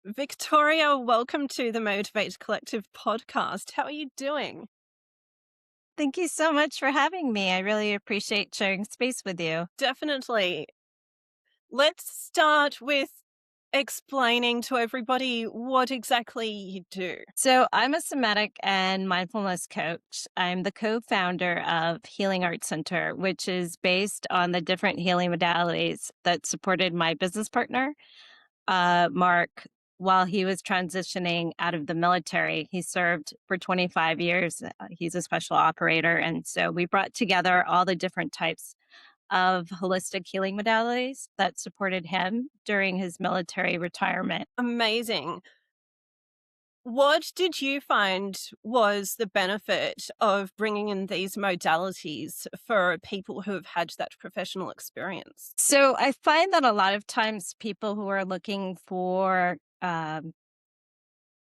Victoria, welcome to the Motivate Collective podcast. How are you doing? Thank you so much for having me. I really appreciate sharing space with you. Definitely. Let's start with explaining to everybody what exactly you do. So, I'm a somatic and mindfulness coach. I'm the co founder of Healing Arts Center, which is based on the different healing modalities that supported my business partner, Mark, while he was transitioning out of the military. He served for 25 years. He's a special operator. And so we brought together all the different types of holistic healing modalities that supported him during his military retirement. Amazing. What did you find was the benefit of bringing in these modalities for people who have had that professional experience? So I find that a lot of times people who are looking for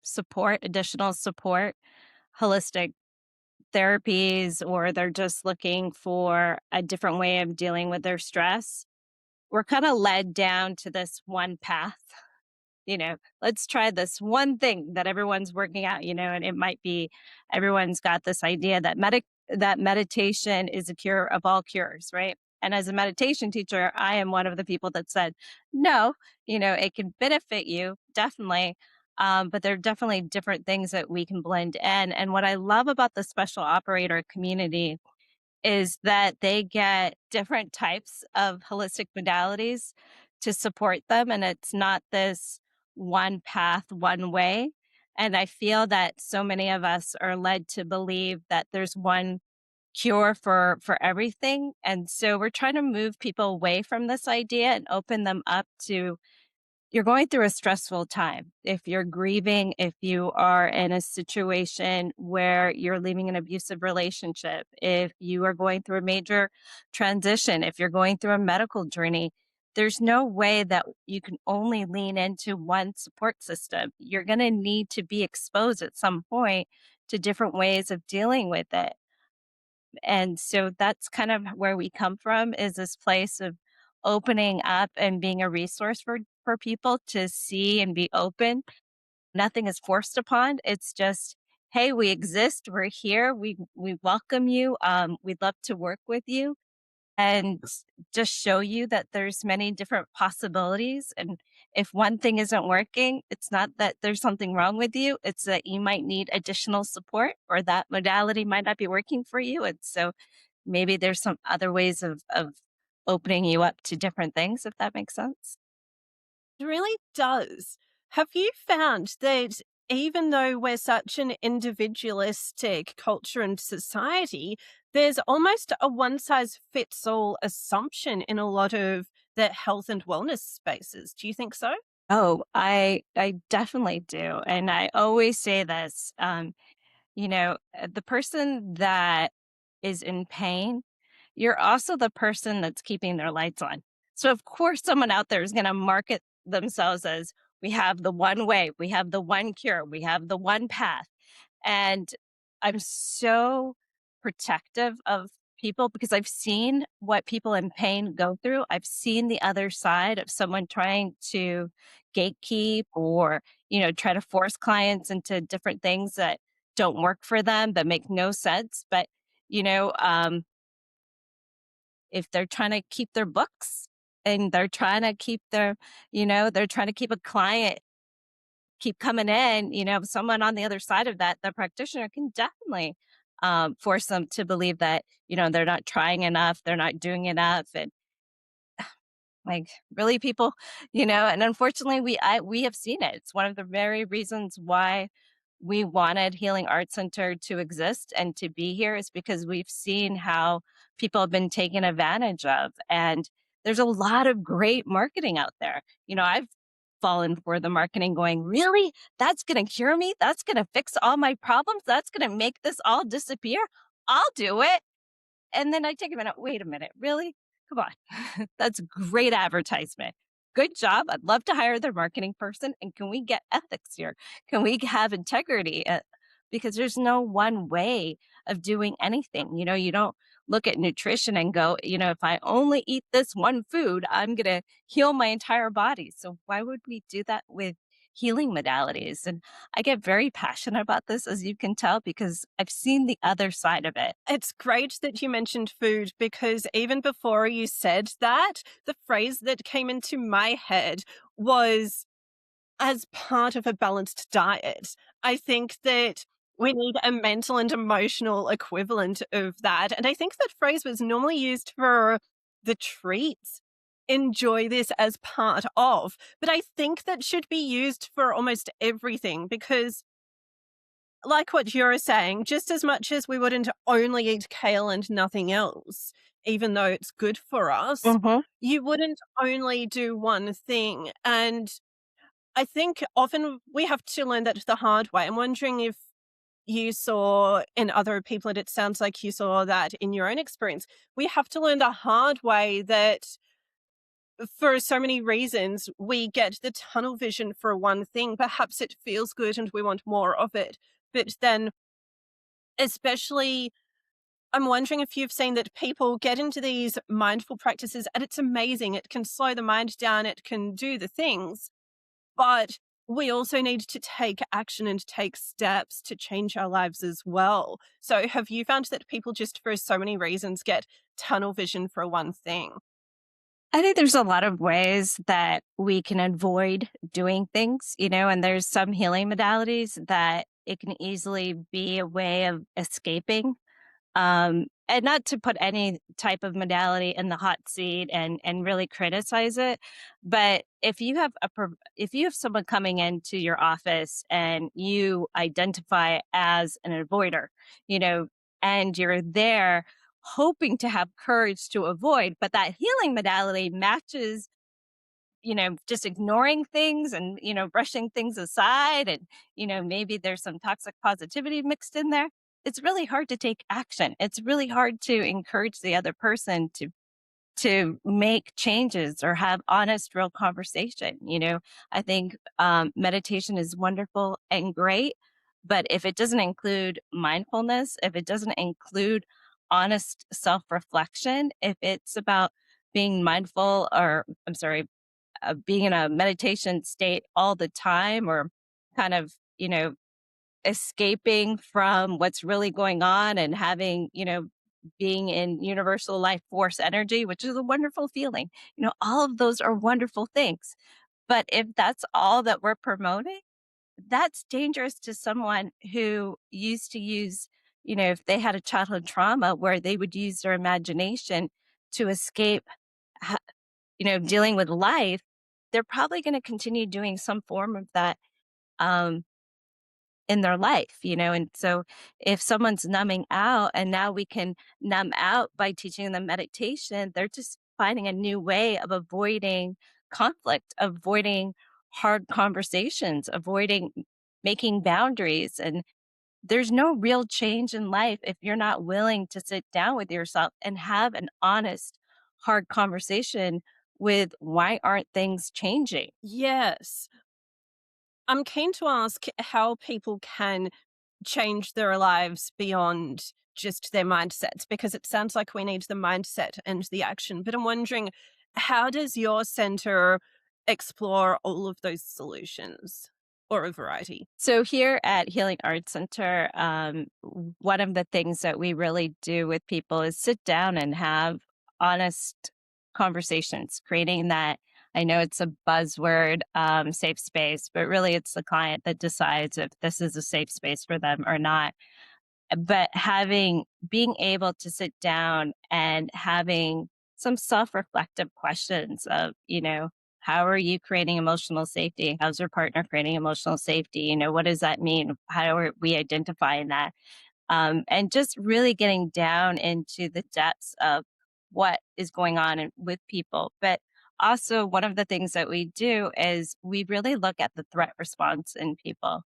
support, additional support, holistic therapies, or they're just looking for a different way of dealing with their stress, we're kind of led down to this one path. Let's try this one thing that everyone's working out, and it might be everyone's got this idea that meditation is a cure of all cures, right? And as a meditation teacher, I am one of the people that said, no, it can benefit you, definitely. But there are definitely different things that we can blend in. And what I love about the special operator community is that they get different types of holistic modalities to support them. And it's not this one path, one way. And I feel that so many of us are led to believe that there's one cure for everything. And so we're trying to move people away from this idea and open them up to you're going through a stressful time. If you're grieving, if you are in a situation where you're leaving an abusive relationship, if you are going through a major transition, if you're going through a medical journey, there's no way that you can only lean into one support system. You're going to need to be exposed at some point to different ways of dealing with it. And so that's kind of where we come from, is this place of opening up and being a resource for people to see and be open. Nothing is forced upon. It's just, hey, we exist, we're here, we welcome you. We'd love to work with you and just show you that there's many different possibilities. And if one thing isn't working, it's not that there's something wrong with you, it's that you might need additional support or that modality might not be working for you. And so maybe there's some other ways of opening you up to different things, if that makes sense. It really does. Have you found that even though we're such an individualistic culture and society, there's almost a one size fits all assumption in a lot of the health and wellness spaces? Do you think so? Oh, I definitely do. And I always say this, the person that is in pain, you're also the person that's keeping their lights on. So of course someone out there is going to market themselves as we have the one way, we have the one cure, we have the one path. And I'm so protective of people because I've seen what people in pain go through. I've seen the other side of someone trying to gatekeep or, try to force clients into different things that don't work for them, that make no sense. But, you know, um, if they're trying to keep their books and they're trying to keep they're trying to keep a client keep coming in, someone on the other side of that, the practitioner can definitely force them to believe that, they're not trying enough, they're not doing enough. And like really people, and unfortunately we have seen it. It's one of the very reasons why we wanted Healing Arts Center to exist and to be here is because we've seen how people have been taken advantage of. And there's a lot of great marketing out there. I've fallen for the marketing going, really? That's going to cure me? That's going to fix all my problems? That's going to make this all disappear? I'll do it. And then I take a minute, wait a minute, really? Come on. That's great advertisement. Good job. I'd love to hire their marketing person. And can we get ethics here? Can we have integrity? Because there's no one way of doing anything. You don't look at nutrition and go, if I only eat this one food, I'm going to heal my entire body. So why would we do that with healing modalities. And I get very passionate about this, as you can tell, because I've seen the other side of it. It's great that you mentioned food because even before you said that, the phrase that came into my head was as part of a balanced diet. I think that we need a mental and emotional equivalent of that. And I think that phrase was normally used for the treats. Enjoy this as part of. But I think that should be used for almost everything because, like what you're saying, just as much as we wouldn't only eat kale and nothing else, even though it's good for us, Hmm. you wouldn't only do one thing. And I think often we have to learn that the hard way. I'm wondering if you saw in other people, and it sounds like you saw that in your own experience. We have to learn the hard way that for so many reasons we get the tunnel vision for one thing. Perhaps it feels good and we want more of it. But then, especially, I'm wondering if you've seen that people get into these mindful practices and it's amazing. It can slow the mind down, it can do the things. But we also need to take action and take steps to change our lives as well. So, have you found that people just for so many reasons get tunnel vision for one thing? I think there's a lot of ways that we can avoid doing things, and there's some healing modalities that it can easily be a way of escaping. And not to put any type of modality in the hot seat and really criticize it, but if you have someone coming into your office and you identify as an avoider, you know, and you're there hoping to have courage to avoid, but that healing modality matches, just ignoring things and, brushing things aside. And, maybe there's some toxic positivity mixed in there. It's really hard to take action. It's really hard to encourage the other person to make changes or have honest, real conversation. I think meditation is wonderful and great, but if it doesn't include mindfulness, if it doesn't include honest self reflection, if it's about being mindful, or I'm sorry, being in a meditation state all the time, or kind of, escaping from what's really going on and having, being in universal life force energy, which is a wonderful feeling. All of those are wonderful things. But if that's all that we're promoting, that's dangerous to someone who used to use, if they had a childhood trauma where they would use their imagination to escape dealing with life. They're probably going to continue doing some form of that um, in their life, And so if someone's numbing out and now we can numb out by teaching them meditation, they're just finding a new way of avoiding conflict, avoiding hard conversations, avoiding making boundaries. And there's no real change in life if you're not willing to sit down with yourself and have an honest, hard conversation with why aren't things changing? Yes. I'm keen to ask how people can change their lives beyond just their mindsets because it sounds like we need the mindset and the action. But I'm wondering, how does your center explore all of those solutions or a variety? So here at Healing Arts Center, one of the things that we really do with people is sit down and have honest conversations, creating that. I know it's a buzzword, safe space, but really it's the client that decides if this is a safe space for them or not. But being able to sit down and having some self-reflective questions of, how are you creating emotional safety? How's your partner creating emotional safety? What does that mean? How are we identifying that? And just really getting down into the depths of what is going on with people. But also, one of the things that we do is we really look at the threat response in people.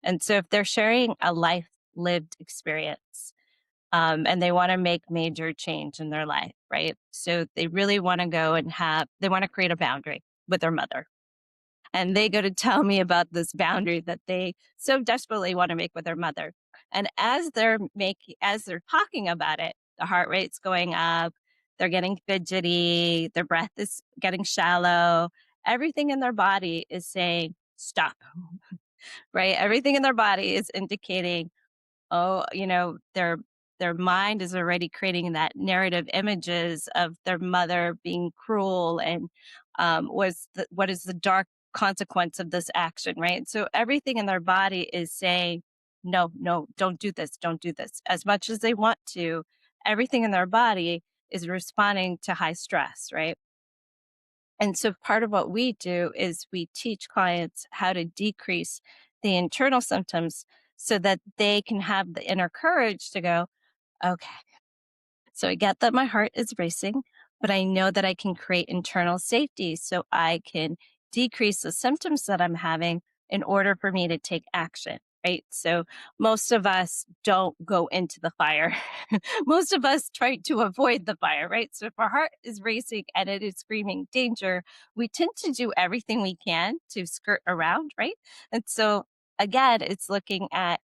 And so, if they're sharing a life lived experience, and they want to make major change in their life, right? So, they really want to go and they want to create a boundary with their mother, and they go to tell me about this boundary that they so desperately want to make with their mother. And as they're talking about it, the heart rate's going up, they're getting fidgety, their breath is getting shallow, everything in their body is saying, stop, right? Everything in their body is indicating, oh, their mind is already creating that narrative images of their mother being cruel and what is the dark consequence of this action, right? So everything in their body is saying, no, no, don't do this, don't do this. As much as they want to, everything in their body is responding to high stress, right? And so part of what we do is we teach clients how to decrease the internal symptoms so that they can have the inner courage to go, okay, so I get that my heart is racing, but I know that I can create internal safety so I can decrease the symptoms that I'm having in order for me to take action. Right. So most of us don't go into the fire. Most of us try to avoid the fire. Right. So if our heart is racing and it is screaming danger, we tend to do everything we can to skirt around. Right. And so again, it's looking at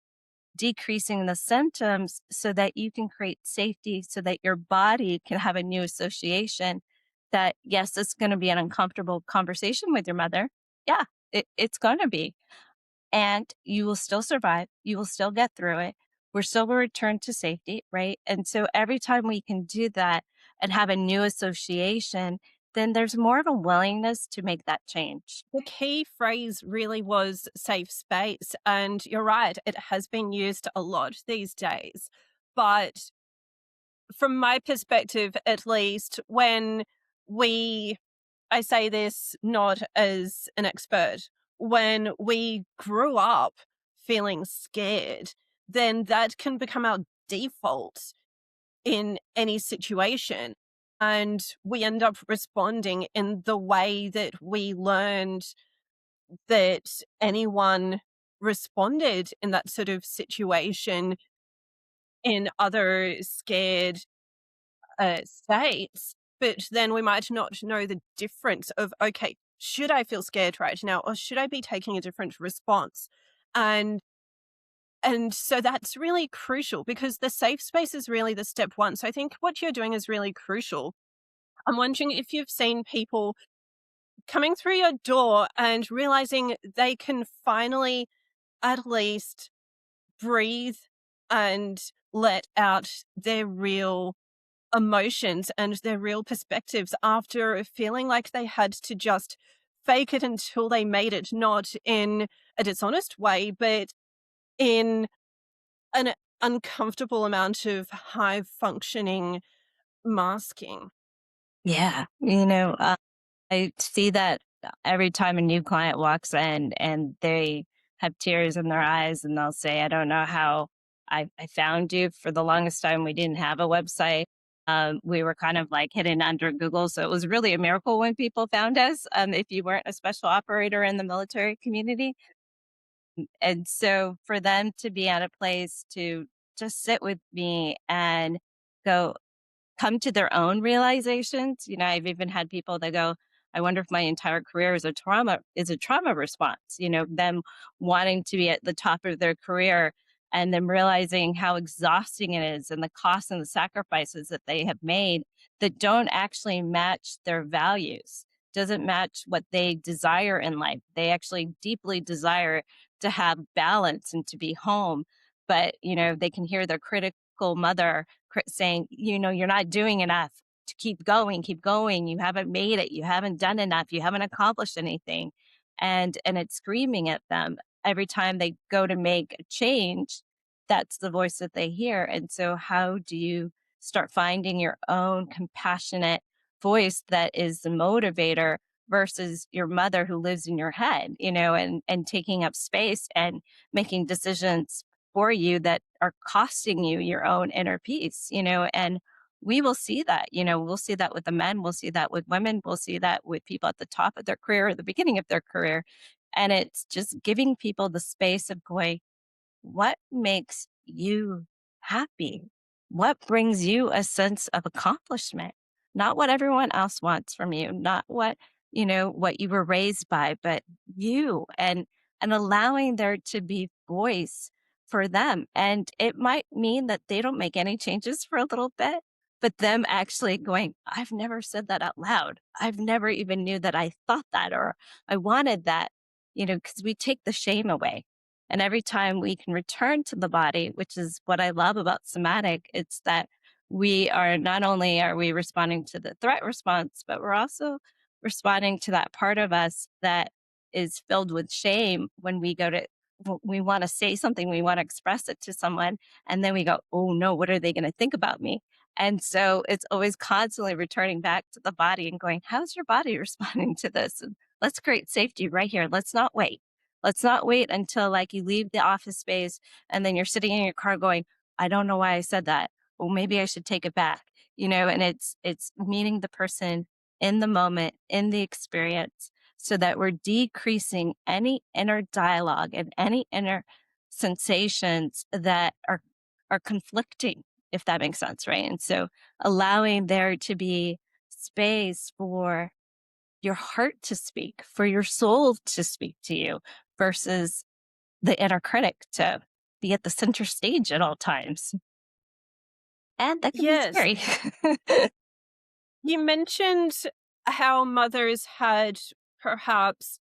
decreasing the symptoms so that you can create safety so that your body can have a new association that yes, it's going to be an uncomfortable conversation with your mother. Yeah, it's going to be, and you will still survive, you will still get through it, we're still will return to safety, right? And so every time we can do that and have a new association, then there's more of a willingness to make that change. The key phrase really was safe space. And you're right, it has been used a lot these days. But from my perspective, at least, when we, I say this not as an expert, when we grew up feeling scared, then that can become our default in any situation. And we end up responding in the way that we learned that anyone responded in that sort of situation in other scared states. But then we might not know the difference of, okay, should I feel scared right now or should I be taking a different response? And and so that's really crucial because the safe space is really the step one. So I think what you're doing is really crucial. I'm wondering if you've seen people coming through your door and realizing they can finally at least breathe and let out their real emotions and their real perspectives after feeling like they had to just fake it until they made it, not in a dishonest way, but in an uncomfortable amount of high functioning masking. Yeah. I see that every time a new client walks in and they have tears in their eyes and they'll say, I don't know how I found you. For the longest time, we didn't have a website. We were kind of like hidden under Google. So it was really a miracle when people found us, if you weren't a special operator in the military community. And so for them to be at a place to just sit with me and go, come to their own realizations. I've even had people that go, I wonder if my entire career is a trauma response, them wanting to be at the top of their career and them realizing how exhausting it is and the costs and the sacrifices that they have made that don't actually match their values, doesn't match what they desire in life. They actually deeply desire to have balance and to be home, but they can hear their critical mother saying, you're not doing enough, to keep going. You haven't made it. You haven't done enough. You haven't accomplished anything. And it's screaming at them every time they go to make a change. That's the voice that they hear. And so how do you start finding your own compassionate voice that is the motivator versus your mother who lives in your head, and taking up space and making decisions for you that are costing you your own inner peace, and we will see that, we'll see that with the men, we'll see that with women, we'll see that with people at the top of their career or the beginning of their career. And it's just giving people the space of going, what makes you happy? What brings you a sense of accomplishment? Not what everyone else wants from you, not what you were raised by, but you, and allowing there to be voice for them. And it might mean that they don't make any changes for a little bit, but them actually going, I've never said that out loud. I've never even knew that I thought that or I wanted that. because we take the shame away. And every time we can return to the body, which is what I love about somatic, it's that we are not only are we responding to the threat response, but we're also responding to that part of us that is filled with shame when we want to say something, we want to express it to someone, and then we go, oh no, what are they going to think about me? And so it's always constantly returning back to the body and going, how's your body responding to this? And let's create safety right here. Let's not wait. Let's not wait until like you leave the office space and then you're sitting in your car going, I don't know why I said that. Well, maybe I should take it back. And it's meeting the person in the moment, in the experience, so that we're decreasing any inner dialogue and any inner sensations that are conflicting, if that makes sense, right? And so allowing there to be space for your heart to speak, for your soul to speak to you versus the inner critic to be at the center stage at all times. And that can be Yes. scary. You mentioned how mothers had perhaps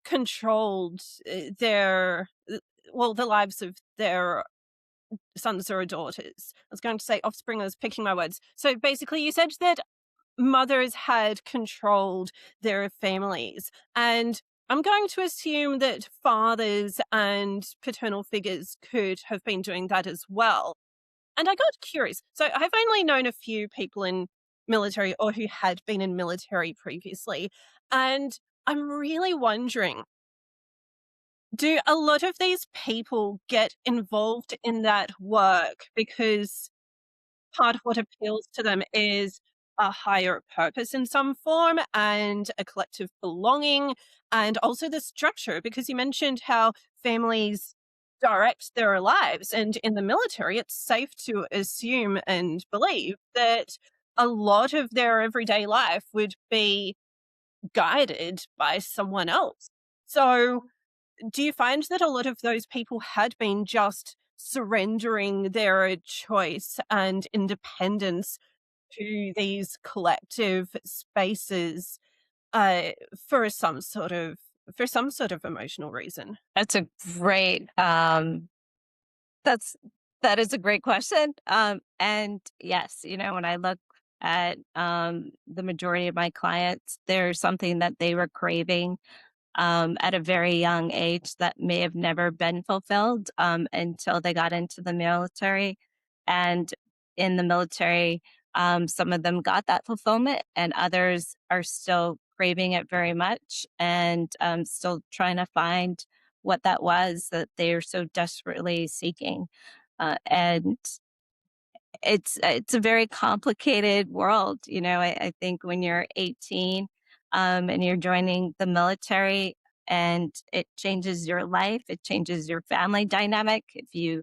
controlled the lives of their sons or daughters. I was going to say offspring, I was picking my words. So basically, you said that mothers had controlled their families. And I'm going to assume that fathers and paternal figures could have been doing that as well. And I got curious. So I've only known a few people in military or who had been in military previously. And I'm really wondering, do a lot of these people get involved in that work because part of what appeals to them is a higher purpose in some form and a collective belonging, and also the structure? Because you mentioned how families direct their lives, and in the military it's safe to assume and believe that a lot of their everyday life would be guided by someone else. So do you find that a lot of those people had been just surrendering their choice and independence to these collective spaces, uh, for some sort of emotional reason? That's a great that's that is a great question. And yes, when I look at the majority of my clients, there's something that they were craving at a very young age that may have never been fulfilled until they got into the military. And in the military, some of them got that fulfillment, and others are still craving it very much and still trying to find what that was that they are so desperately seeking. And it's a very complicated world. I think when you're 18 and you're joining the military, and it changes your life, it changes your family dynamic. If you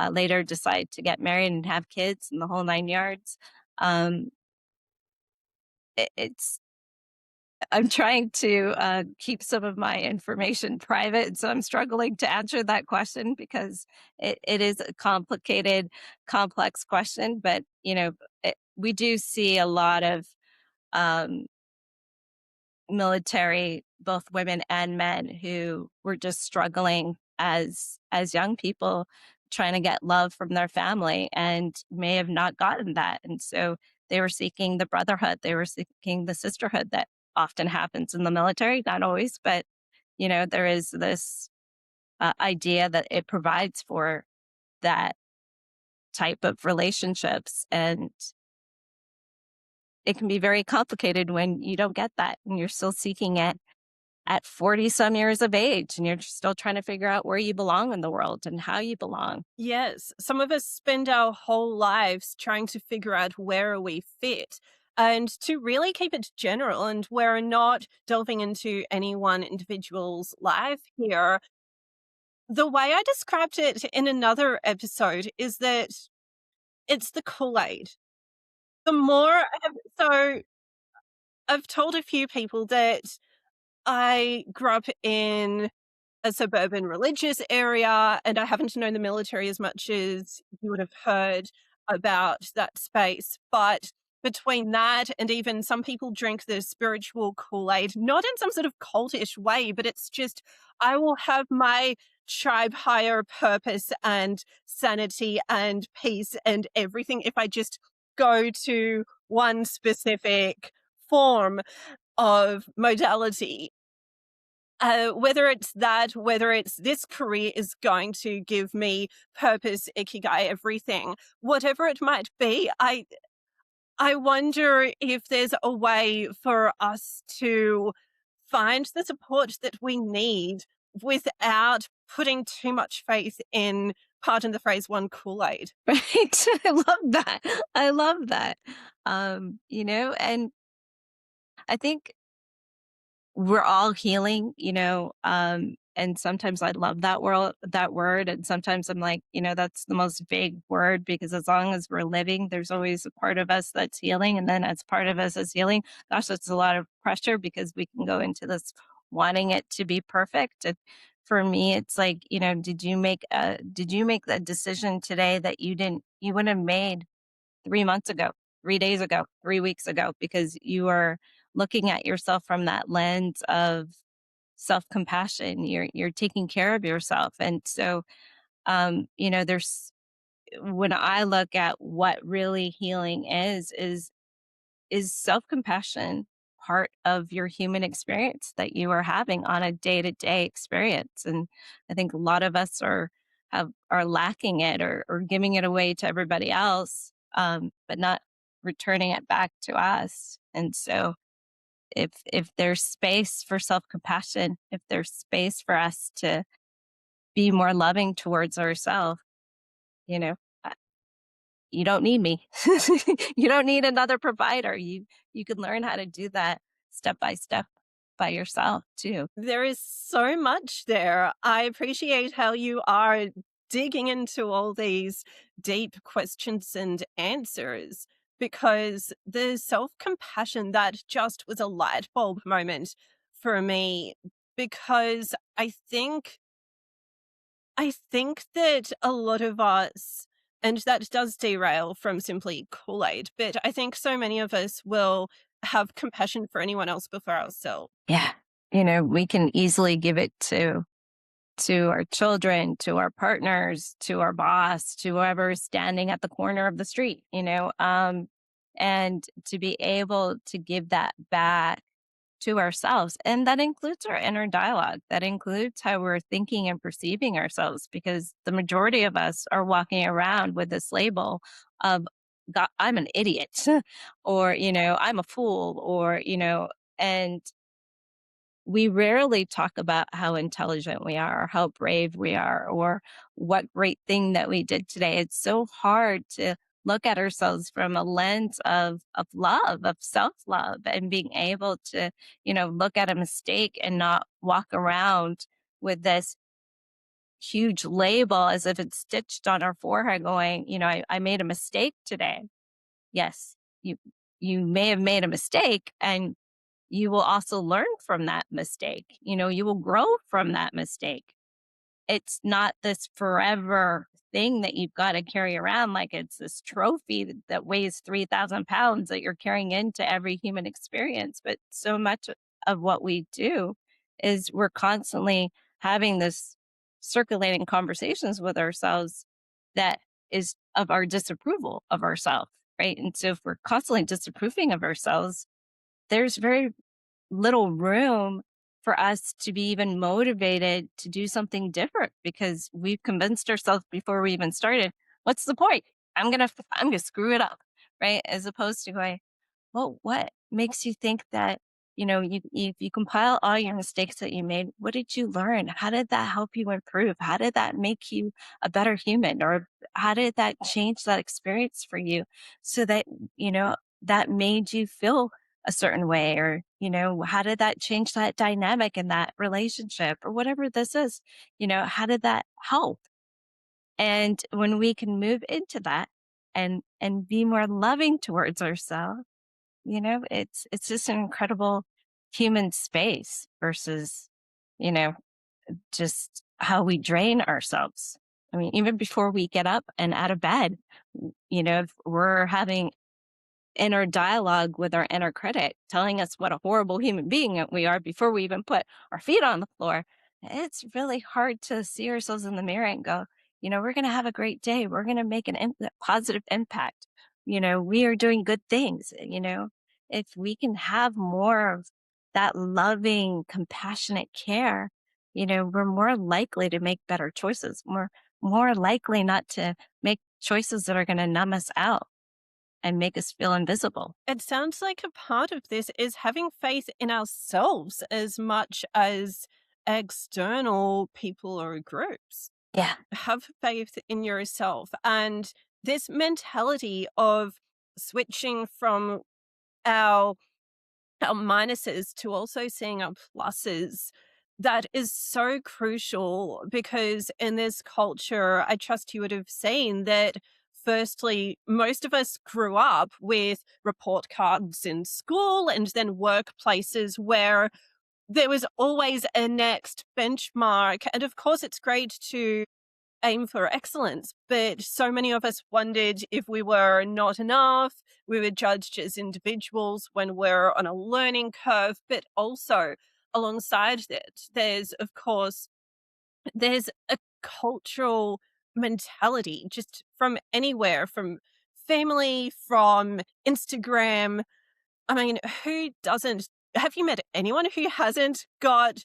later decide to get married and have kids and the whole nine yards, um, it's I'm trying to keep some of my information private, so I'm struggling to answer that question because it is a complicated, complex question. But we do see a lot of um, military, both women and men, who were just struggling as young people, trying to get love from their family and may have not gotten that, and so they were seeking the brotherhood, they were seeking the sisterhood that often happens in the military, not always, but there is this idea that it provides for that type of relationships, and it can be very complicated when you don't get that and you're still seeking it at 40 some years of age and you're still trying to figure out where you belong in the world and how you belong. Yes, some of us spend our whole lives trying to figure out where we fit. And to really keep it general, and we're not delving into any one individual's life here, the way I described it in another episode is that it's the Kool-Aid. The more I have, so I've told a few people that I grew up in a suburban religious area, and I haven't known the military as much as you would have heard about that space. But between that and even some people drink the spiritual Kool-Aid, not in some sort of cultish way, but it's just, I will have my tribe higher purpose and sanity and peace and everything if I just go to one specific form of modality. Whether it's that, whether it's this career is going to give me purpose, ikigai, everything, whatever it might be, I wonder if there's a way for us to find the support that we need without putting too much faith in, pardon the phrase, one Kool-Aid. Right? I love that. I love that. And I think we're all healing, and sometimes I love that word, and sometimes I'm like, that's the most vague word because as long as we're living, there's always a part of us that's healing, and then as part of us is healing, gosh, that's a lot of pressure because we can go into this wanting it to be perfect. And for me, it's like, did you make that decision today that you wouldn't have made 3 months ago, 3 days ago, 3 weeks ago, because you are looking at yourself from that lens of self-compassion. You're taking care of yourself. And so there's when I look at what really healing is self-compassion part of your human experience that you are having on a day-to-day experience. And I think a lot of us are lacking it or giving it away to everybody else, but not returning it back to us. And so if there's space for self-compassion, if there's space for us to be more loving towards ourselves, you know, uh, you don't need me. You don't need another provider. You can learn how to do that step by step by yourself too. There is so much there. I appreciate how you are digging into all these deep questions and answers because the self compassion that just was a light bulb moment for me because I think that a lot of us, and that does derail from simply Kool-Aid, but I think so many of us will have compassion for anyone else before ourselves. Yeah. We can easily give it to our children, to our partners, to our boss, to whoever is standing at the corner of the street, and to be able to give that back to ourselves. And that includes our inner dialogue. That includes how we're thinking and perceiving ourselves, because the majority of us are walking around with this label of, God, I'm an idiot, or, I'm a fool, or, and we rarely talk about how intelligent we are, or how brave we are, or what great thing that we did today. It's so hard to look at ourselves from a lens of love, of self-love, and being able to, look at a mistake and not walk around with this huge label as if it's stitched on our forehead going, I made a mistake today. Yes, you may have made a mistake, and you will also learn from that mistake. You will grow from that mistake. It's not this forever thing that you've got to carry around like it's this trophy that weighs 3,000 pounds that you're carrying into every human experience. But so much of what we do is we're constantly having this circulating conversations with ourselves that is of our disapproval of ourselves, right? And so if we're constantly disapproving of ourselves, there's very little room for us to be even motivated to do something different because we've convinced ourselves before we even started, what's the point? I'm gonna screw it up, right? As opposed to going, well, what makes you think that, if you compile all your mistakes that you made, what did you learn? How did that help you improve? How did that make you a better human? Or how did that change that experience for you so that, that made you feel a certain way? Or, how did that change that dynamic in that relationship or whatever this is? How did that help? And when we can move into that and be more loving towards ourselves, it's just an incredible human space versus, you know, just how we drain ourselves. I mean, even before we get up and out of bed, if we're having inner dialogue with our inner critic telling us what a horrible human being that we are before we even put our feet on the floor, it's really hard to see ourselves in the mirror and go, we're going to have a great day. We're going to make a positive impact. We are doing good things. If we can have more of that loving, compassionate care, we're more likely to make better choices. We're more likely not to make choices that are going to numb us out and make us feel invisible. It sounds like a part of this is having faith in ourselves as much as external people or groups. Yeah. Have faith in yourself. And this mentality of switching from our our minuses to also seeing our pluses, that is so crucial because in this culture, I trust you would have seen that. Firstly, most of us grew up with report cards in school and then workplaces where there was always a next benchmark. And of course, it's great to aim for excellence, but so many of us wondered if we were not enough. We were judged as individuals when we're on a learning curve, but also alongside that, there's a cultural mentality just from anywhere, from family, from Instagram. I mean, who doesn't? Have you met anyone who hasn't got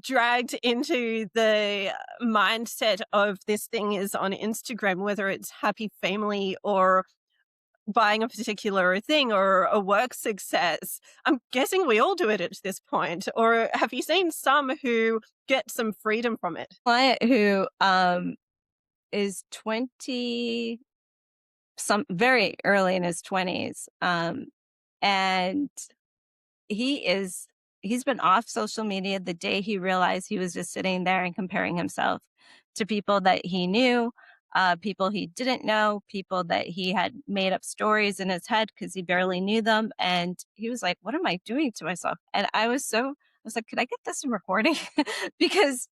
dragged into the mindset of this thing is on Instagram, whether it's happy family or buying a particular thing or a work success? I'm guessing we all do it at this point. Or have you seen some who get some freedom from it? Client who is 20, some very early in his 20s. And he is he's been off social media the day he realized he was just sitting there and comparing himself to people that he knew, people he didn't know, people that he had made up stories in his head because he barely knew them. And he was like, "What am I doing to myself?" And I was like, "Could I get this in recording?" Because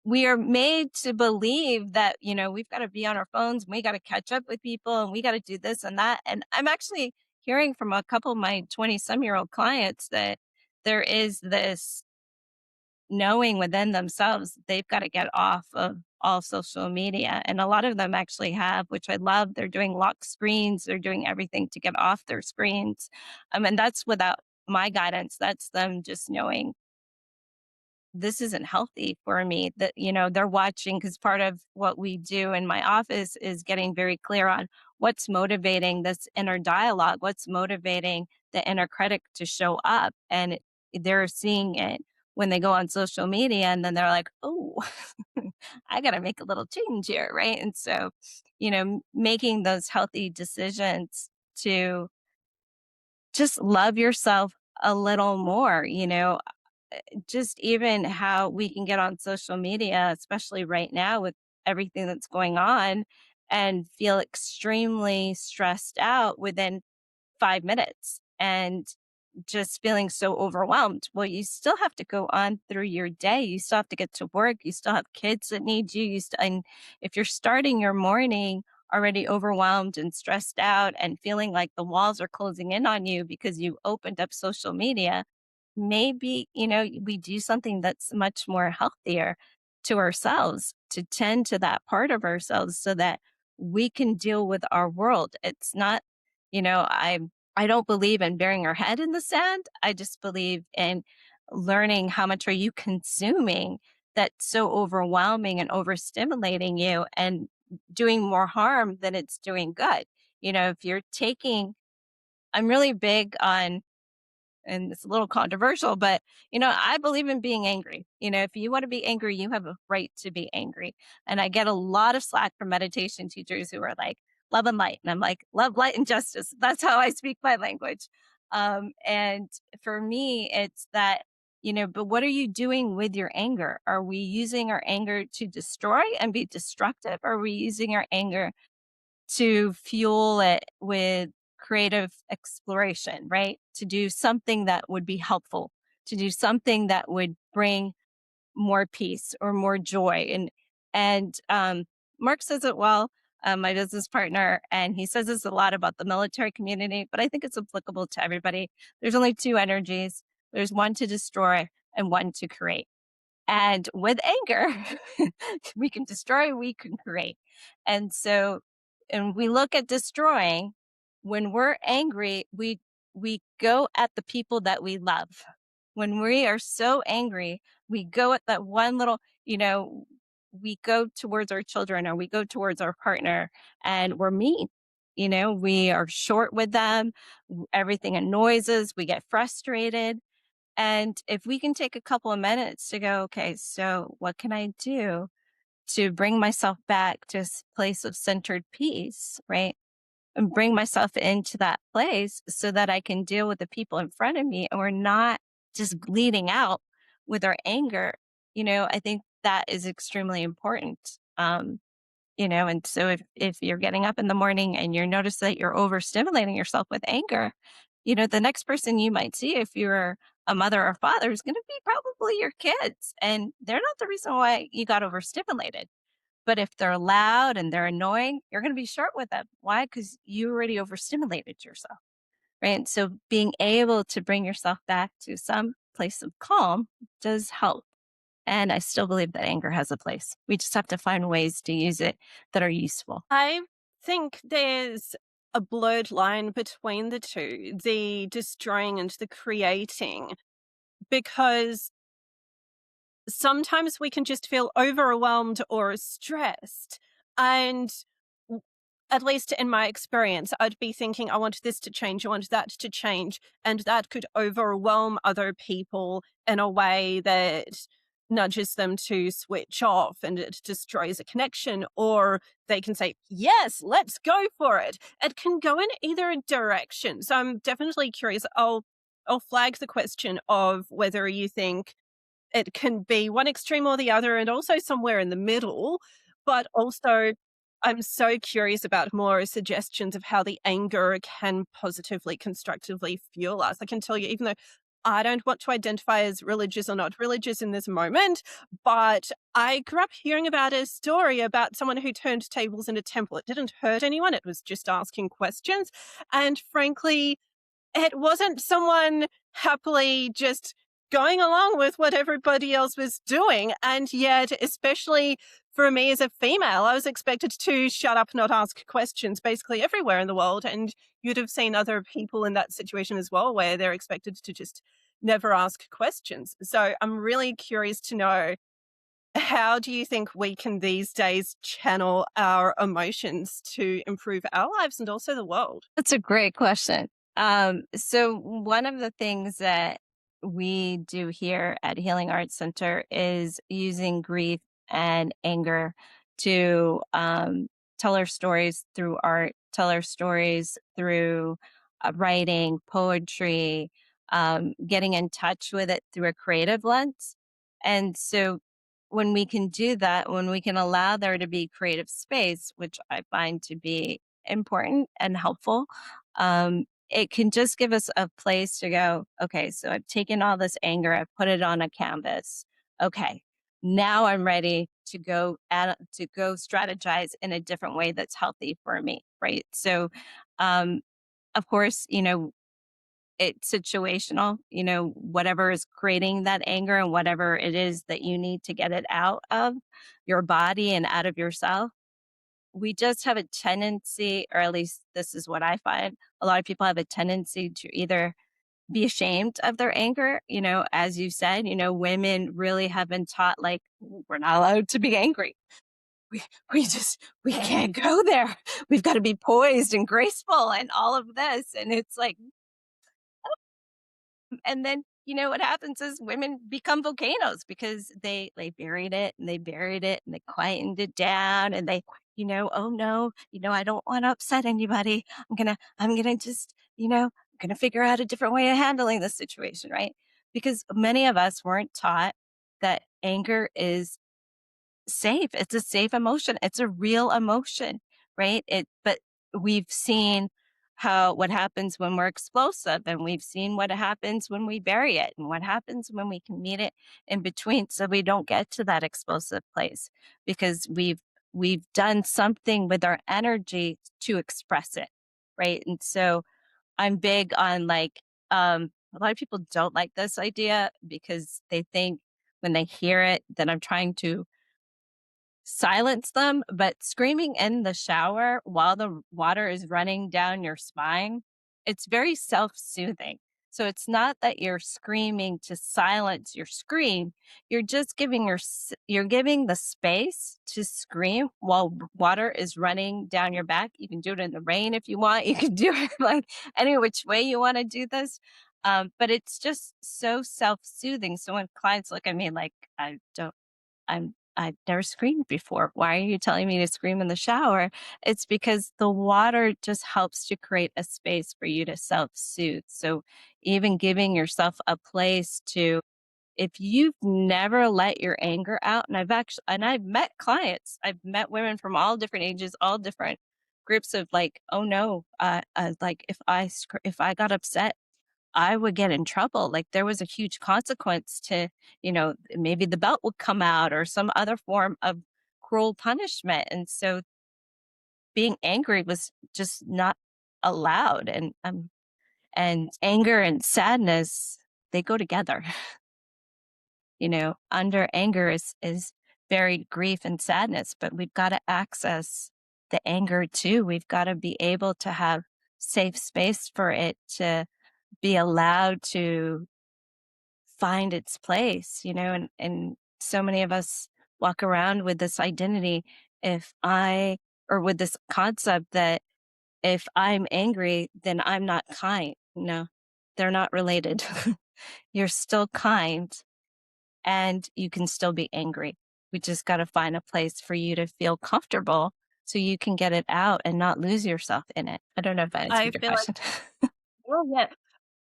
we are made to believe that, we've got to be on our phones, we got to catch up with people, and we got to do this and that. And I'm actually hearing from a couple of my 20-some-year-old clients that there is this knowing within themselves they've got to get off of all social media. And a lot of them actually have, which I love. They're doing lock screens, they're doing everything to get off their screens. And that's without my guidance. That's them just knowing this isn't healthy for me, that they're watching, because part of what we do in my office is getting very clear on what's motivating this inner dialogue, what's motivating the inner critic to show up. And they're seeing it when they go on social media, and then they're like, "Oh, I got to make a little change here." Right. And so, making those healthy decisions to just love yourself a little more, just even how we can get on social media, especially right now with everything that's going on, and feel extremely stressed out within 5 minutes and just feeling so overwhelmed. Well, you still have to go on through your day. You still have to get to work. You still have kids that need you. And if you're starting your morning already overwhelmed and stressed out and feeling like the walls are closing in on you because you opened up social media, maybe, we do something that's much more healthier to ourselves, to tend to that part of ourselves so that we can deal with our world. It's not, I don't believe in burying our head in the sand. I just believe in learning how much are you consuming that's so overwhelming and overstimulating you and doing more harm than it's doing good. If you're taking, I'm really big on, and it's a little controversial, but I believe in being angry. If you want to be angry, you have a right to be angry. And I get a lot of slack from meditation teachers who are like, "Love and light." And I'm like, "Love, light, and justice." That's how I speak my language. And for me, it's that, but what are you doing with your anger? Are we using our anger to destroy and be destructive? Or are we using our anger to fuel it with creative exploration, right? To do something that would be helpful, to do something that would bring more peace or more joy. And Mark says it well. my business partner, and he says this a lot about the military community, but I think it's applicable to everybody. There's only two energies. There's one to destroy and one to create. And with anger, we can destroy, we can create. And so, and we look at destroying, when we're angry, we go at the people that we love. When we are so angry, we go at that one little, you know, we go towards our children or we go towards our partner and we're mean. We are short with them. Everything annoys us. We get frustrated, and if we can take a couple of minutes to go, okay, so what can I do to bring myself back to a place of centered peace, right? And bring myself into that place so that I can deal with the people in front of me and we're not just bleeding out with our anger. I think that is extremely important. And so if you're getting up in the morning and you notice that you're overstimulating yourself with anger, the next person you might see if you're a mother or father is going to be probably your kids. And they're not the reason why you got overstimulated. But if they're loud and they're annoying, you're going to be short with them. Why? Because you already overstimulated yourself. Right. So being able to bring yourself back to some place of calm does help. And I still believe that anger has a place. We just have to find ways to use it that are useful. I think there's a blurred line between the two, the destroying and the creating, because sometimes we can just feel overwhelmed or stressed. And w- at least in my experience, I'd be thinking, I want this to change, I want that to change. And that could overwhelm other people in a way that nudges them to switch off and it destroys a connection. Or they can say, yes, let's go for it. It can go in either direction. So I'm definitely curious. I'll flag the question of whether you think it can be one extreme or the other, and also somewhere in the middle. But also, I'm so curious about more suggestions of how the anger can positively, constructively fuel us. I can tell you, even though I don't want to identify as religious or not religious in this moment, but I grew up hearing about a story about someone who turned tables in a temple. It didn't hurt anyone, it was just asking questions. And frankly, it wasn't someone happily just going along with what everybody else was doing. And yet, especially for me as a female, I was expected to shut up, not ask questions basically everywhere in the world. And you'd have seen other people in that situation as well, where they're expected to just never ask questions. So I'm really curious to know, how do you think we can these days channel our emotions to improve our lives and also the world? That's a great question. So one of the things that we do here at Healing Arts Center is using grief and anger to tell our stories through art, tell our stories through writing, poetry, getting in touch with it through a creative lens. And so when we can do that, when we can allow there to be creative space, which I find to be important and helpful, it can just give us a place to go, okay, so I've taken all this anger, I've put it on a canvas. Okay, now I'm ready to go strategize in a different way that's healthy for me, right? So um, of course, it's situational, whatever is creating that anger and whatever it is that you need to get it out of your body and out of yourself. We just have a tendency, or at least this is what I find, a lot of people have a tendency to either be ashamed of their anger, as you said, women really have been taught, like, we're not allowed to be angry. We we can't go there. We've got to be poised and graceful and all of this. And it's like, and then, what happens is women become volcanoes because they buried it and they buried it and they quietened it down and they, oh no, I don't want to upset anybody. I'm gonna just, I'm gonna figure out a different way of handling this situation, right? Because many of us weren't taught that anger is safe. It's a safe emotion. It's a real emotion, right? But we've seen what happens when we're explosive, and we've seen what happens when we bury it, and what happens when we can meet it in between, so we don't get to that explosive place because we've done something with our energy to express it, right? And so I'm big on like, a lot of people don't like this idea because they think when they hear it that I'm trying to silence them, but screaming in the shower while the water is running down your spine, it's very self-soothing. So it's not that you're screaming to silence your scream, you're just you're giving the space to scream while water is running down your back. You can do it in the rain if you want. You can do it like any which way you want to do this. But it's just so self-soothing. So when clients look at me like I've never screamed before. Why are you telling me to scream in the shower? It's because the water just helps to create a space for you to self-soothe. So even giving yourself a place to, if you've never let your anger out, and I've met clients, I've met women from all different ages, all different groups of like, oh no, like if I got upset, I would get in trouble. Like there was a huge consequence to, maybe the belt would come out or some other form of cruel punishment. And so being angry was just not allowed. And anger and sadness, they go together. Under anger is very grief and sadness, but we've got to access the anger too. We've got to be able to have safe space for it to be allowed to find its place, and so many of us walk around with this identity if I or with this concept that if I'm angry, then I'm not kind. No, they're not related. You're still kind and you can still be angry. We just got to find a place for you to feel comfortable so you can get it out and not lose yourself in it. I don't know if I I answered your feel like, question. well, yeah.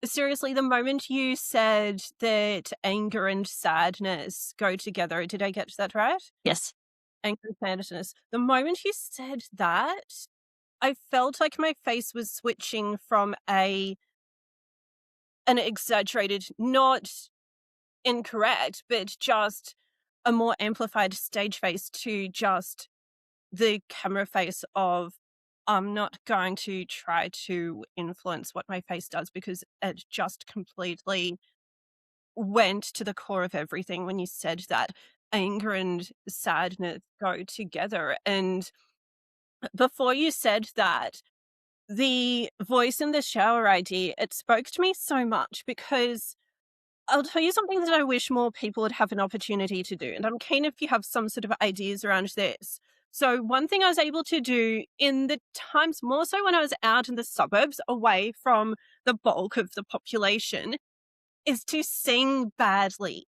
Seriously, the moment you said that anger and sadness go together, did I get that right? Yes. Anger and sadness. The moment you said that, I felt like my face was switching from an exaggerated, not incorrect, but just a more amplified stage face to just the camera face of, I'm not going to try to influence what my face does because it just completely went to the core of everything when you said that anger and sadness go together. And before you said that, the voice in the shower idea, it spoke to me so much because I'll tell you something that I wish more people would have an opportunity to do. And I'm keen if you have some sort of ideas around this. So, one thing I was able to do in the times more so when I was out in the suburbs away from the bulk of the population is to sing badly.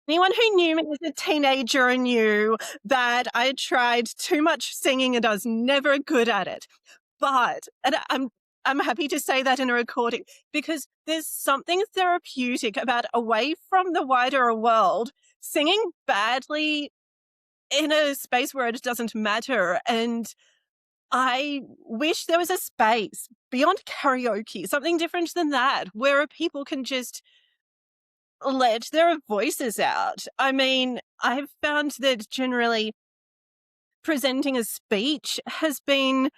Anyone who knew me as a teenager knew that I tried too much singing and I was never good at it. But I'm happy to say that in a recording because there's something therapeutic about away from the wider world, singing badly in a space where it doesn't matter. And I wish there was a space beyond karaoke, something different than that, where people can just let their voices out. I mean, I've found that generally presenting a speech has been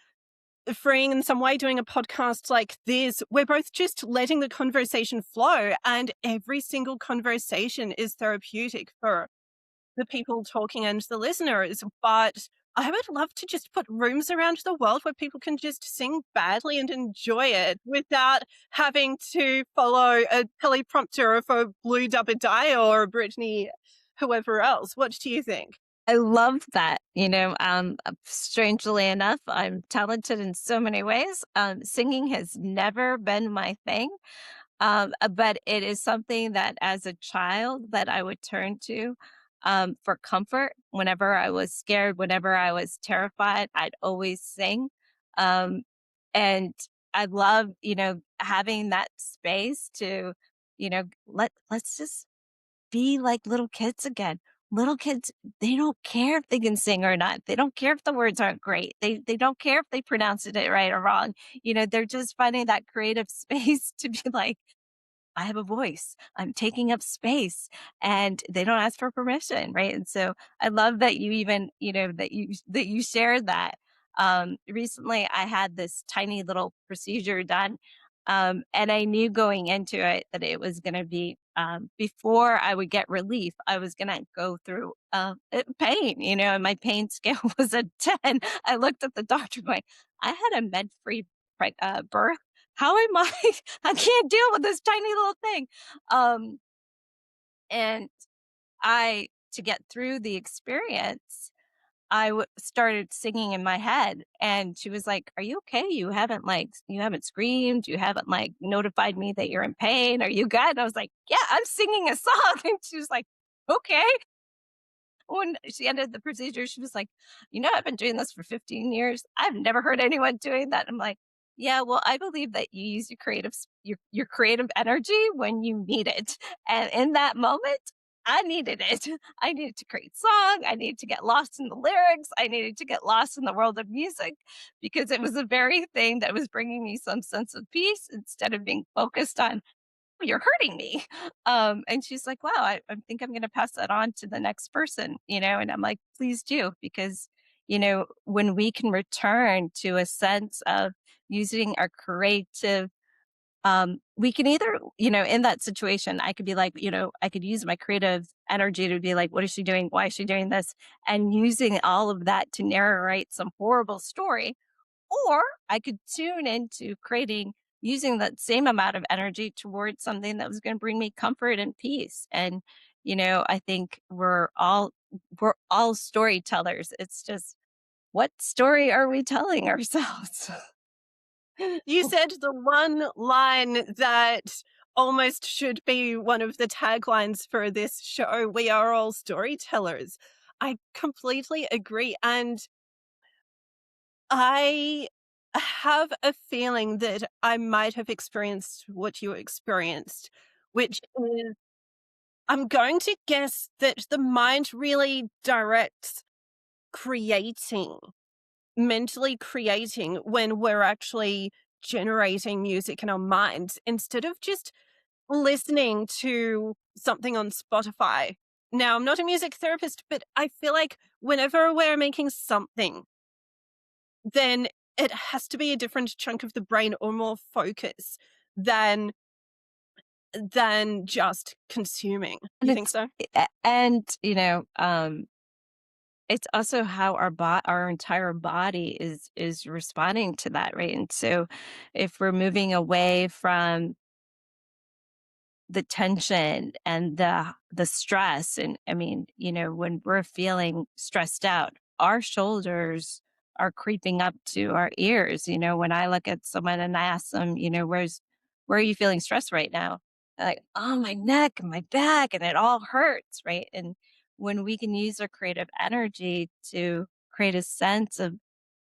freeing in some way. Doing a podcast like this, we're both just letting the conversation flow, and every single conversation is therapeutic for the people talking and the listeners. But I would love to just put rooms around the world where people can just sing badly and enjoy it without having to follow a teleprompter for Blue Dabba Dye or Britney, whoever else. What do you think? I love that. Strangely enough, I'm talented in so many ways. Singing has never been my thing, but it is something that as a child that I would turn to for comfort. Whenever I was scared, whenever I was terrified, I'd always sing. Um, and I love, having that space to, let's just be like little kids again. Little kids, they don't care if they can sing or not. They don't care if the words aren't great. They don't care if they pronounce it right or wrong. They're just finding that creative space to be like, I have a voice. I'm taking up space and they don't ask for permission, right? And so I love that you even, that you shared that. Recently I had this tiny little procedure done. And I knew going into it that it was going to be, before I would get relief, I was going to go through pain, and my pain scale was a 10. I looked at the doctor going, I had a med free birth. How am I? I can't deal with this tiny little thing. Um, and to get through the experience, started singing in my head, and she was like, "Are you okay? You haven't screamed. You haven't like notified me that you're in pain. Are you good?" And I was like, "Yeah, I'm singing a song." And she was like, "Okay." When she ended the procedure, she was like, I've been doing this for 15 years. I've never heard anyone doing that." I'm like, "Yeah, well, I believe that you use your creative energy when you need it." And in that moment, I needed it. I needed to create song. I needed to get lost in the lyrics. I needed to get lost in the world of music because it was the very thing that was bringing me some sense of peace instead of being focused on, "You're hurting me." And she's like, "Wow, I think I'm going to pass that on to the next person," and I'm like, "Please do," because, when we can return to a sense of using our creative, we can either, in that situation, I could be like, I could use my creative energy to be like, what is she doing? Why is she doing this? And using all of that to narrate some horrible story, or I could tune into creating using that same amount of energy towards something that was going to bring me comfort and peace. And, I think we're all storytellers. It's just, what story are we telling ourselves? You said the one line that almost should be one of the taglines for this show, "We are all storytellers." I completely agree, and I have a feeling that I might have experienced what you experienced, which is, I'm going to guess that the mind really directs creating, mentally creating, when we're actually generating music in our minds instead of just listening to something on Spotify. Now, I'm not a music therapist, but I feel like whenever we're making something, then it has to be a different chunk of the brain or more focus than just consuming. And You think so? it's also how our entire body is responding to that, right? And so if we're moving away from the tension and the stress, and I mean, when we're feeling stressed out, our shoulders are creeping up to our ears. When I look at someone and I ask them, where are you feeling stressed right now? They're like, "Oh, my neck and my back, and it all hurts," right? And when we can use our creative energy to create a sense of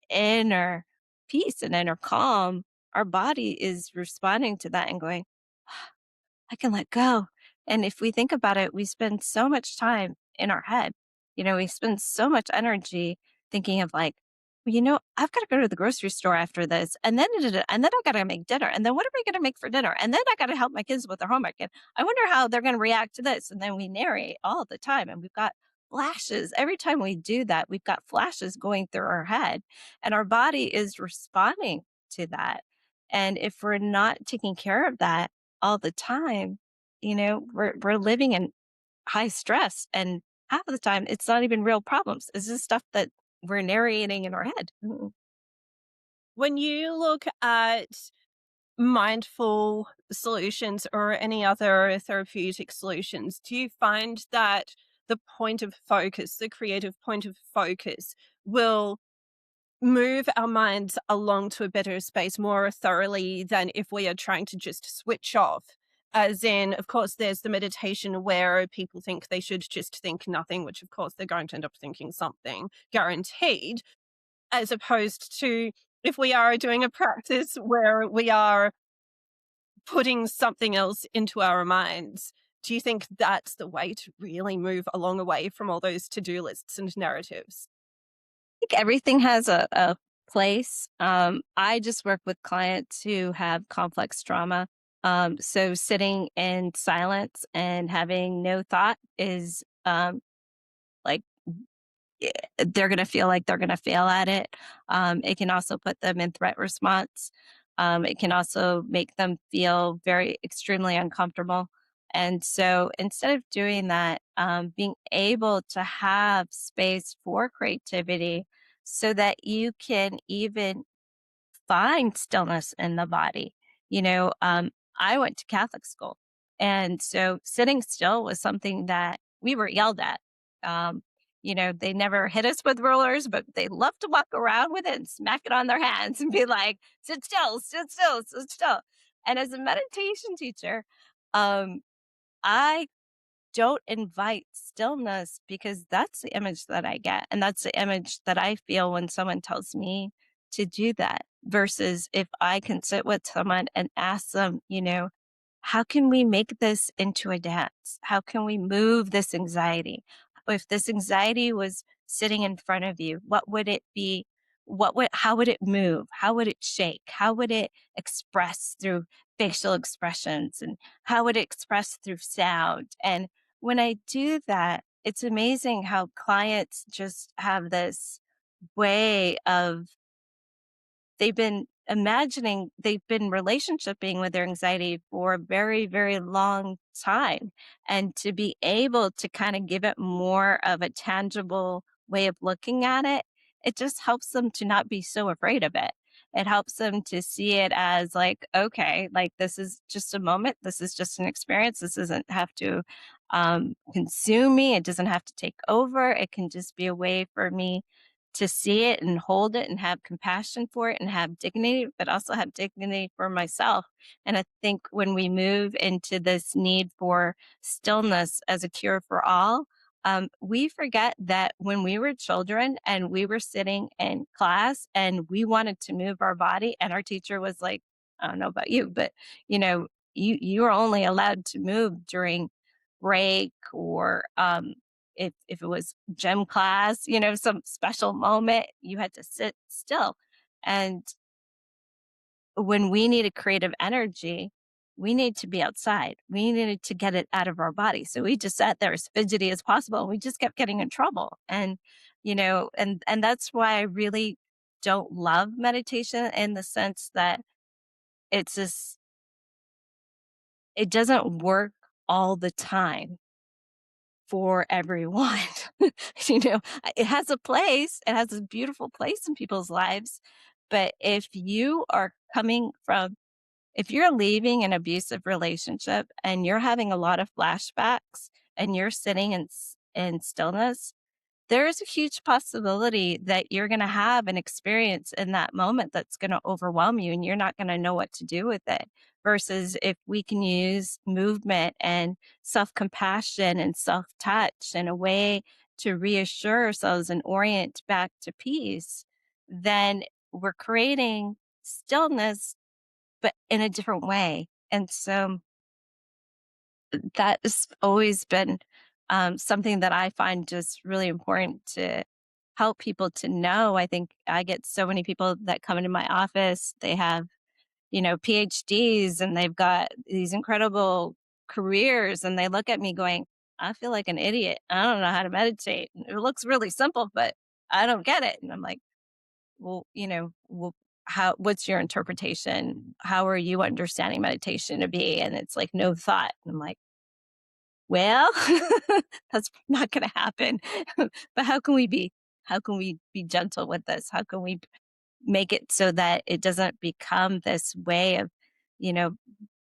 inner peace and inner calm, our body is responding to that and going, I can let go. And if we think about it, we spend so much time in our head. We spend so much energy thinking of like, well, I've got to go to the grocery store after this, and then and then I got to make dinner, and then what am I going to make for dinner, and then I got to help my kids with their homework, and I wonder how they're going to react to this, and then we narrate all the time, and we've got flashes every time we do that. We've got flashes going through our head, and our body is responding to that. And if we're not taking care of that all the time, we're living in high stress, and half of the time it's not even real problems. It's just stuff that we're narrating in our head. Mhm. When you look at mindful solutions or any other therapeutic solutions, do you find that the point of focus, the creative point of focus, will move our minds along to a better space more thoroughly than if we are trying to just switch off? As in, of course, there's the meditation where people think they should just think nothing, which of course they're going to end up thinking something, guaranteed, as opposed to if we are doing a practice where we are putting something else into our minds. Do you think that's the way to really move along away from all those to-do lists and narratives? I think everything has a place. I just work with clients who have complex trauma. So sitting in silence and having no thought is like they're going to feel like they're going to fail at it. It can also put them in threat response. It can also make them feel very extremely uncomfortable. And so instead of doing that, being able to have space for creativity so that you can even find stillness in the body. I went to Catholic school. And so sitting still was something that we were yelled at. Um, they never hit us with rulers, but they love to walk around with it and smack it on their hands and be like, sit still, sit still, sit still. And as a meditation teacher, um, I don't invite stillness because that's the image that I get. And that's the image that I feel when someone tells me to do that. Versus if I can sit with someone and ask them, how can we make this into a dance? How can we move this anxiety? If this anxiety was sitting in front of you, what would it be? How would it move? How would it shake? How would it express through facial expressions? And how would it express through sound? And when I do that, it's amazing how clients just have this way of they've been relationshiping with their anxiety for a very, very long time. And to be able to kind of give it more of a tangible way of looking at it, it just helps them to not be so afraid of it. It helps them to see it as like, okay, like this is just a moment. This is just an experience. This doesn't have to consume me. It doesn't have to take over. It can just be a way for me to see it and hold it and have compassion for it and have dignity, but also have dignity for myself. And I think when we move into this need for stillness as a cure for all, we forget that when we were children and we were sitting in class and we wanted to move our body, and our teacher was like, I don't know about you, but you are only allowed to move during break or if it was gym class, some special moment, you had to sit still. And when we needed creative energy, we need to be outside. We needed to get it out of our body. So we just sat there as fidgety as possible. And we just kept getting in trouble. And that's why I really don't love meditation in the sense that it's just it doesn't work all the time for everyone. It has a place, it has a beautiful place in people's lives. But if you're leaving an abusive relationship and you're having a lot of flashbacks and you're sitting in stillness, there's a huge possibility that you're going to have an experience in that moment that's going to overwhelm you and you're not going to know what to do with it. Versus if we can use movement and self compassion and self touch in a way to reassure ourselves and orient back to peace, then we're creating stillness, but in a different way. And so that has always been something that I find just really important to help people to know. I think I get so many people that come into my office. They have, PhDs and they've got these incredible careers, and they look at me going, I feel like an idiot. I don't know how to meditate. It looks really simple, but I don't get it. And I'm like, well, what's your interpretation? How are you understanding meditation to be? And it's like no thought. And I'm like, well, that's not going to happen. But how can we be gentle with this? How can we make it so that it doesn't become this way of, you know,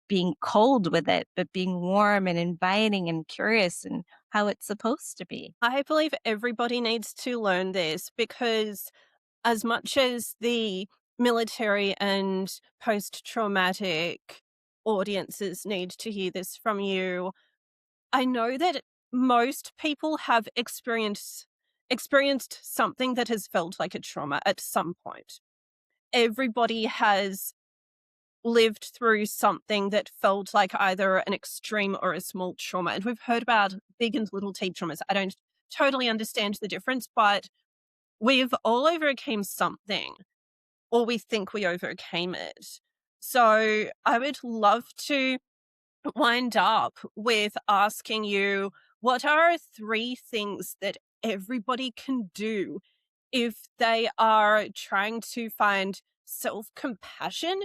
being cold with it, but being warm and inviting and curious and how it's supposed to be. I believe everybody needs to learn this because as much as the military and post traumatic audiences need to hear this from you, I know that most people have experienced something that has felt like a trauma at some point. Everybody has lived through something that felt like either an extreme or a small trauma. And we've heard about big and little T traumas. I don't totally understand the difference, but we've all overcame something or we think we overcame it. So I would love to wind up with asking you, what are three things that everybody can do if they are trying to find self compassion,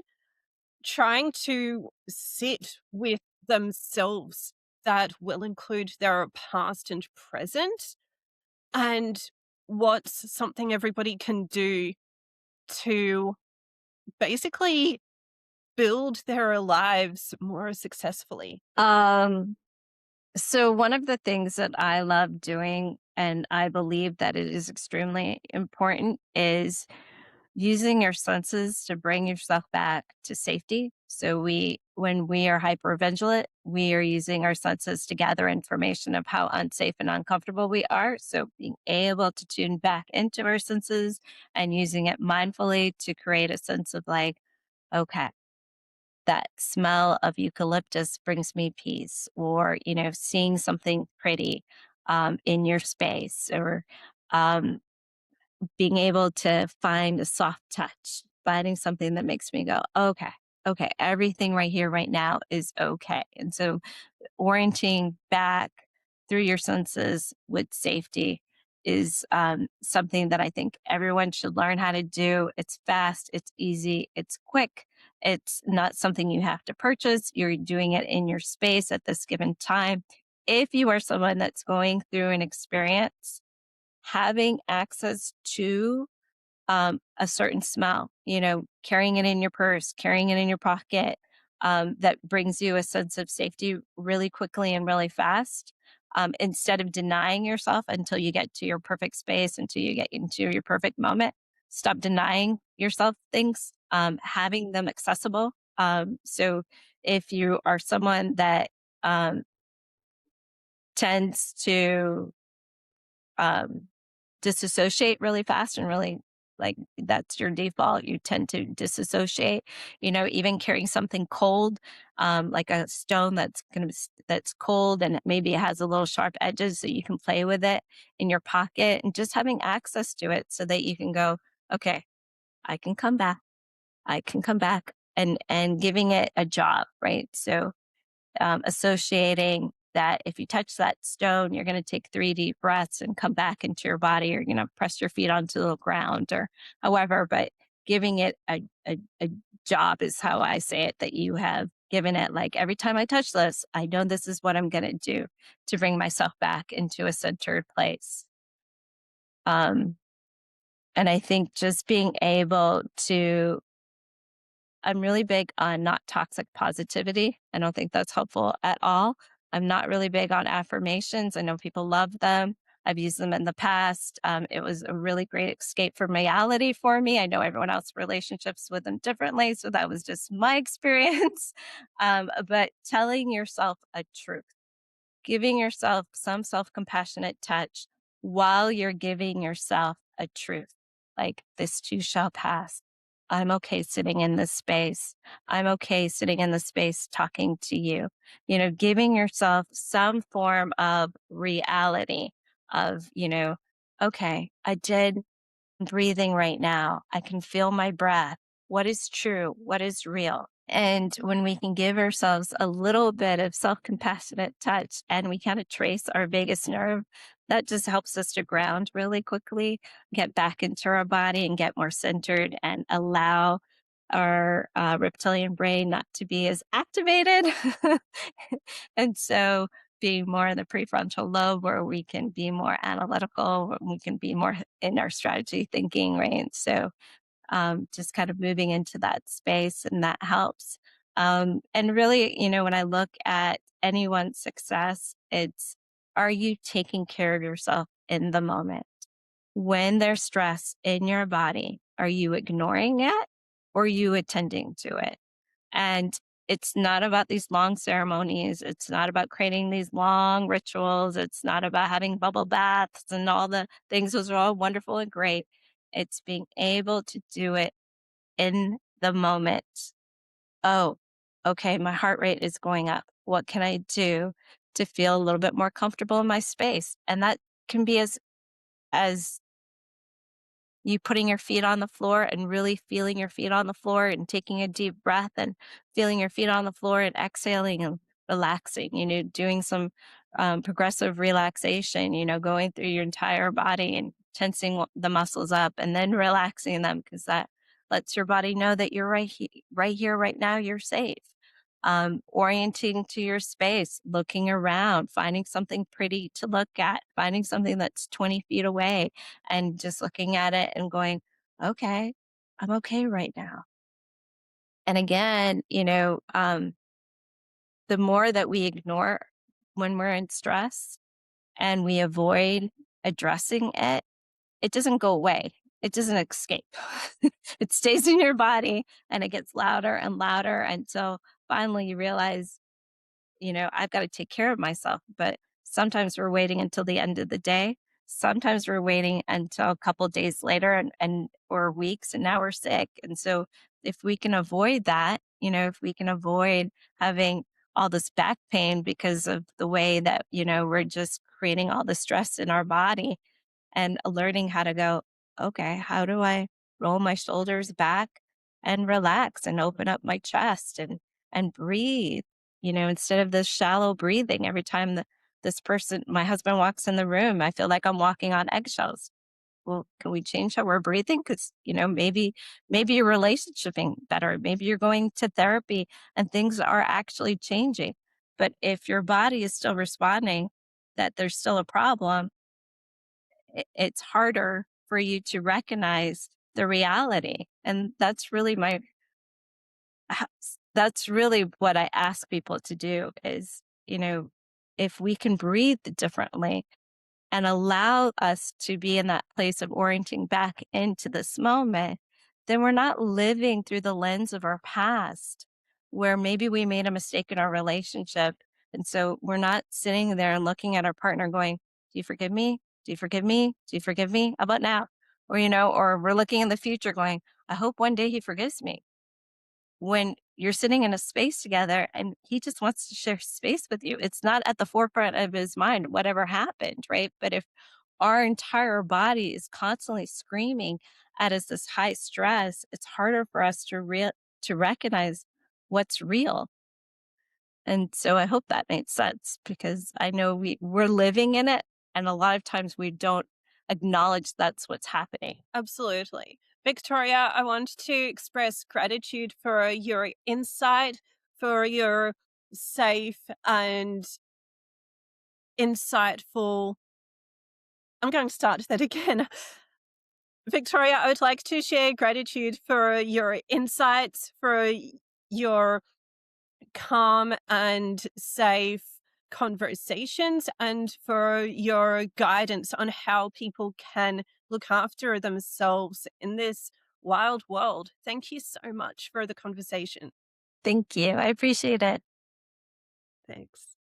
trying to sit with themselves that will include their past and present? And what's something everybody can do to basically build their lives more successfully? Um, so one of the things that I love doing, and I believe that it is extremely important, is using your senses to bring yourself back to safety. So when we are hypervigilant, we are using our senses to gather information of how unsafe and uncomfortable we are. So being able to tune back into our senses and using it mindfully to create a sense of like, okay, that smell of eucalyptus brings me peace, or seeing something pretty in your space, or um, being able to find a soft touch, finding something that makes me go, okay, okay, everything right here, right now is okay. And so orienting back through your senses with safety is something that I think everyone should learn how to do. It's fast, it's easy, it's quick. It's not something you have to purchase. You're doing it in your space at this given time. If you are someone that's going through an experience, having access to a certain smell, carrying it in your purse, carrying it in your pocket, that brings you a sense of safety really quickly and really fast. Instead of denying yourself until you get to your perfect space, until you get into your perfect moment, stop denying yourself things, having them accessible. So if you are someone that um, tends to um, disassociate really fast and really like that's your default, you tend to disassociate, even carrying something cold, like a stone that's cold and maybe it has a little sharp edges so you can play with it in your pocket, and just having access to it so that you can go, okay, I can come back, I can come back, and giving it a job, right? So associating that if you touch that stone, you're going to take 3 deep breaths and come back into your body, or, press your feet onto the ground or however, but giving it a job is how I say it, that you have given it like, every time I touch this, I know this is what I'm going to do to bring myself back into a centered place. Um, and I think just being able to I'm really big on not toxic positivity. I don't think that's helpful at all. I'm not really big on affirmations. I know people love them. I've used them in the past. It was a really great escape from reality for me. I know everyone else relationships with them differently, so that was just my experience. But telling yourself a truth, giving yourself some self compassionate touch while you're giving yourself a truth. Like, this too shall pass. I'm okay sitting in this space. I'm okay sitting in the space talking to you. Giving yourself some form of reality of, okay, I did breathing right now. I can feel my breath. What is true? What is real? And when we can give ourselves a little bit of self compassionate touch and we kind of trace our vagus nerve, that just helps us to ground really quickly, get back into our body and get more centered and allow our reptilian brain not to be as activated. And so being more in the prefrontal lobe where we can be more analytical, where we can be more in our strategy thinking, right? So just kind of moving into that space, and that helps. And really, when I look at anyone's success, it's, are you taking care of yourself in the moment? When there's stress in your body, are you ignoring it or are you attending to it? And it's not about these long ceremonies. It's not about creating these long rituals. It's not about having bubble baths and all the things. Those are all wonderful and great. It's being able to do it in the moment. Oh, okay, my heart rate is going up. What can I do to feel a little bit more comfortable in my space? And that can be as you putting your feet on the floor and really feeling your feet on the floor and taking a deep breath and feeling your feet on the floor and exhaling and relaxing, doing some progressive relaxation, going through your entire body and tensing the muscles up and then relaxing them because that lets your body know that you're right here, right now, you're safe. Orienting to your space, looking around, finding something pretty to look at, finding something that's 20 feet away, and just looking at it and going, okay, I'm okay right now. And again, the more that we ignore when we're in stress and we avoid addressing it, it doesn't go away. It doesn't escape. It stays in your body and it gets louder and louder until finally you realize, I've got to take care of myself. But sometimes we're waiting until the end of the day. Sometimes we're waiting until a couple days later and or weeks, and now we're sick. And so if we can avoid that, if we can avoid having all this back pain because of the way that, we're just creating all the stress in our body and learning how to go, okay, how do I roll my shoulders back and relax and open up my chest and breathe, instead of this shallow breathing every time this person, my husband walks in the room, I feel like I'm walking on eggshells. Well, can we change how we're breathing? Because, maybe your relationshiping better. Maybe you're going to therapy and things are actually changing. But if your body is still responding that there's still a problem, it's harder for you to recognize the reality. And that's really what I ask people to do is, if we can breathe differently and allow us to be in that place of orienting back into this moment, then we're not living through the lens of our past where maybe we made a mistake in our relationship. And so we're not sitting there and looking at our partner going, do you forgive me? Do you forgive me? Do you forgive me? How about now? Or, or we're looking in the future going, I hope one day he forgives me. When you're sitting in a space together and he just wants to share space with you, it's not at the forefront of his mind, whatever happened, right? But if our entire body is constantly screaming at us this high stress, it's harder for us to recognize what's real. And so I hope that made sense because I know we're living in it, and a lot of times we don't acknowledge that's what's happening. Absolutely. Victoria, I want to express gratitude for your insight, for your safe and insightful. I'm going to start that again. Victoria, I would like to share gratitude for your insights, for your calm and safe conversations, and for your guidance on how people can look after themselves in this wild world. Thank you so much for the conversation. Thank you. I appreciate it. Thanks.